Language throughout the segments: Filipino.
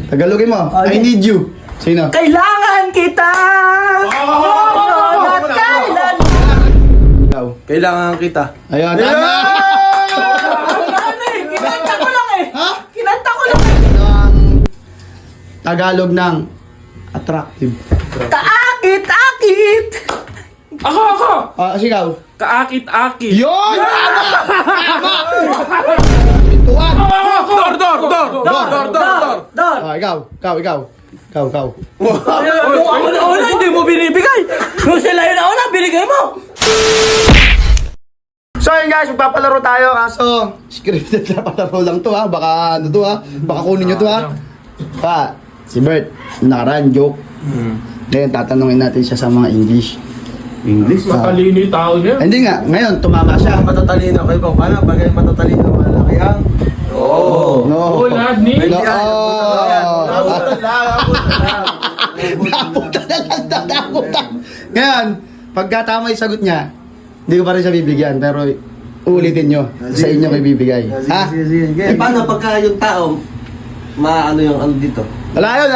Tagalogin mo. I need you. Sino? Kailangan kita! At kailan? Ikaw. Kailangan kita. Ayun, tama! Kinanta ko lang eh! Ha? Kinanta ko lang eh! Ano ang Tagalog ng attractive? Kaakit-akit! Ako! Sigaw. Kaakit-akit. Yun! Tama! Pintuan! Door! Don! Ikaw. Ako na una, hindi mo binibigay! Nung sila yun na una, binigay mo! So yun guys, magpapalaro tayo kaso scripted na palaro lang to ha. Baka ano to ha. Baka kunin nyo to ha. Si Bert, nakaraan joke. Ngayon tatanungin natin siya sa mga English. Matalino yung tao niya. Hindi nga, ngayon tumama siya. Matatalino kayo kung paano. Bagay matatalino. Malaki ang... No. Lad ni. No. Nabutan lang. Nabutan. Ngayon, pagka tama yung sagot niya, hindi ko pa rin siya bibigyan, pero uulitin nyo. Sa inyo kayo bibigay. Ha? Eh, paano pagka yung tao, maano yung ano dito? Wala yun.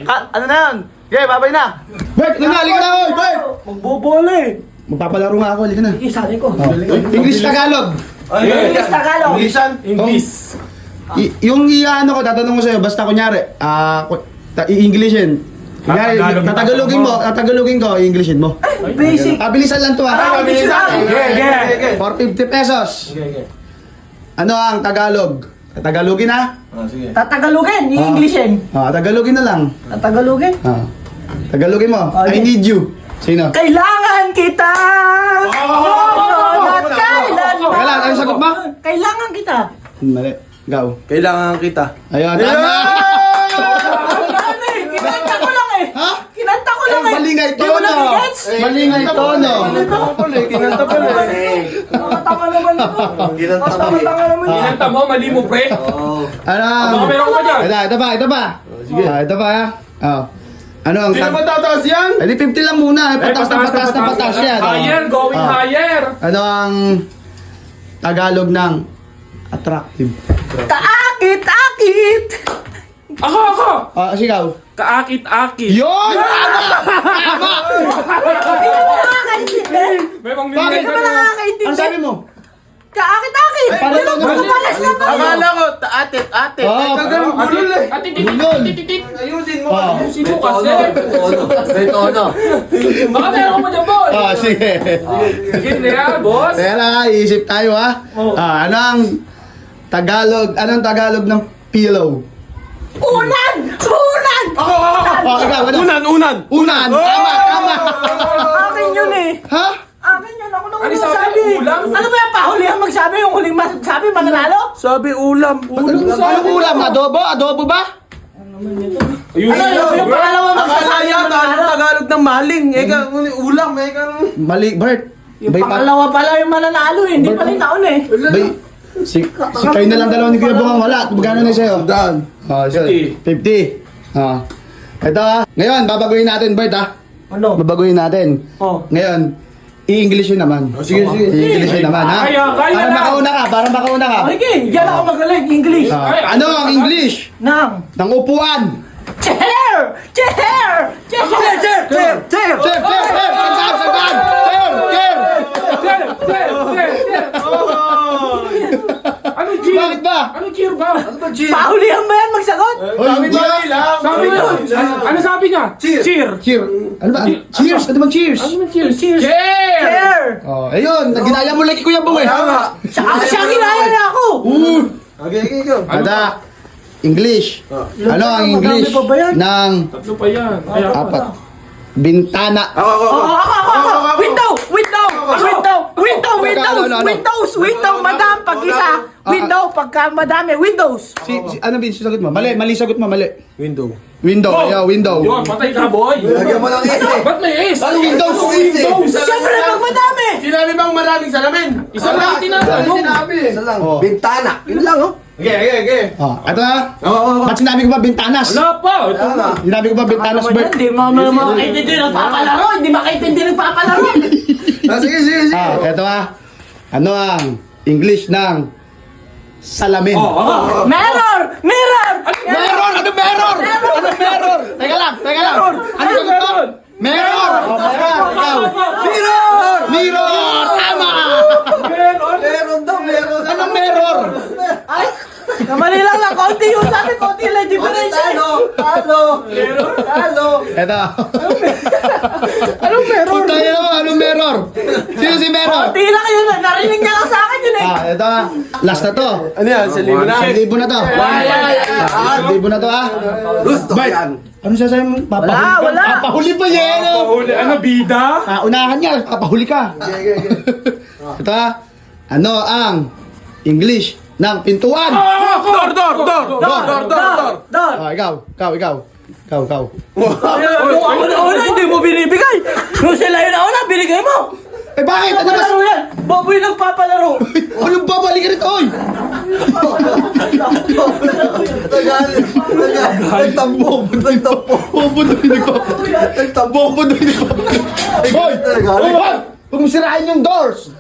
Ano na yun? Okay, babay na. Bert, halika na, oy, Bert! Magbobola eh! Magpapalaro nga ako, halika na. Isali ko. English Tagalog. English Tagalog. Inglesan? English. Yung ano ko, tatanong ko sa'yo, basta kunyari, i-Englishin. Kunyari, tatagalogin ko, i-Englishin mo. Basic. Bilisan lang to ha. For 50 pesos. Ano ang Tagalog? Tagalogin ha? Sige. Tatagalogin, i-Englishin. Tagalogin na lang. Tatagalogin? Tagalogin mo. I need you. Sino? Kailangan kita! At kailan? Kailan? Ano sagot mo? Kailangan kita. Mali. Ikaw. Kailangan kita. Ayun, tama! Kinanta ko lang eh! Ha? Kinanta ko lang eh! Mali nga ito, Di mo na no? gets? Mali nga ito, no? Kinanta pala eh. Nakatanga naman ito. Kinanta pala eh. Nakatanga naman ito. Kinanta mo, mali mo, pre. Ano? Baka meron ka dyan. Ito pa. Sige. Ito pa ha. Ano ang Hindi naman tataas yan? Ay, di 50 lang muna. Patas na patas yan. Higher, going higher. Ano ang Tagalog ng attractive? Kaakit-akit! Ako! Sigaw. Kaakit-akit. Yun! Tama! Hindi mo nakakaintindi. May mga Bakit? Hindi mo nakakaintindi. Ano sabi mo? Kaakit-akit! Paano Hindi mo naman? kumalas na to. Akala ko, atit. Magulol eh. Atitit. Ayusin mo. Ayusin mo kasi. May tono. Baka meron ka mo dyan, boy. Sige. Sige na, boss. Teka, iisip tayo ha. Anong Tagalog ng pillow? Unan! Ikaw, ano? Unan. Unan! Tama! Akin yun eh. Ha? Akin yun. Ako nang Ano huling sabi? magsabi. Ulam? Ano ba yung pahulihan magsabi? Yung huling magsabi, mananalo? Sabi ulam. Anong ulam? Adobo ba? Ayusin Ano mo. yung pangalawa Akala magsasabi? yata mananalo? Tagalog ng maling. Eka, ulam. Eka. Mali, Bert. Yung pangalawa pala yung mananalo eh. Hindi pala yung taon eh. Si kayo na lang dalawa ni Kuya Bungang wala. Magkano na sa'yo? Daan. 50. Ito ha. Ngayon, babaguhin natin, Bert ha. Ano? Babaguhin natin. Ngayon, i-English yun naman. Sige. I-English yun naman ha. Kaya Para makauna ka. Okay, yan ako magaling. English. Ano ang English? Nang. Ng upuan. Chair! Chair! Chair! Ano cheer? Bakit ba? Ano cheer ba? Pahulihan ba yan magsagot? Sabi mo, ano sabi niya? Cheer. Cheer. Ano ba? Cheers. Ano bang cheers? Ano man cheer? Cheer. Chair! Ayun. Ginaya mo lagi Kuya Bung eh. Siya ginaya na ako! Okay, go. Ada. English. Ano ang English Madami pa ba yan? ng Tatlo pa yan. Kaya apat? Bintana. Ako! Window! Madam, pag isa! Window, pagka madami, windows! Ano bin sagot mo? Mali sagot mo, mali. Window. Window, ayaw, window. yun, patay ka, boy. Lagyan mo ng S eh. Ba't may S? Ano Windows? Siyempre, pag madami! Sinabi bang maraming salamin? Isa lang tinatanong. Isa lang. Oh. Bintana. Yun lang oh. Okay. Ito na. Oo. Ba't sinabi ko ba bintanas? Wala pa. Ito na. Sinabi ko ba bintanas, Ano ba Bert? yan? Hindi makaintindi ng papalaro! Hindi makaintindi ng papalaro! Sige. Ito Ano ang English ng salamin? Ako. Mirror! Mirror! Ano mirror? konti yun. Sabi konti lang. Difference. Talo! Ito. Anong meron? Punta niyo naman, anong mirror? Sino si mirror? Konti lang yun. Narinig niya lang sa akin yun eh. Ito. Last na to. Ano yan? Sa libo na? 1,000 na to. 1,000 na to ah. Gusto ko yan. Ano sasabi mo? Papahuli ka? Wala. Papahuli pa yan. Huli, ano, bida? Unahan niya, papahuli ka. Ito ah. Ano ang English ng pintuan? Door! Don. Ikaw. Ako na una, hindi mo binibigay. Nung sila yun na una, binigay mo. Eh bakit? Ano ba? Papalaro yan. Baboy nagpapalaro. Anong babalik ka rito, oy? Nagtampo! Bobo na yung nagpapalaro. Bobo na yung nagpapalaro. Hoy! Hoy! Huwag mo sirain yung doors!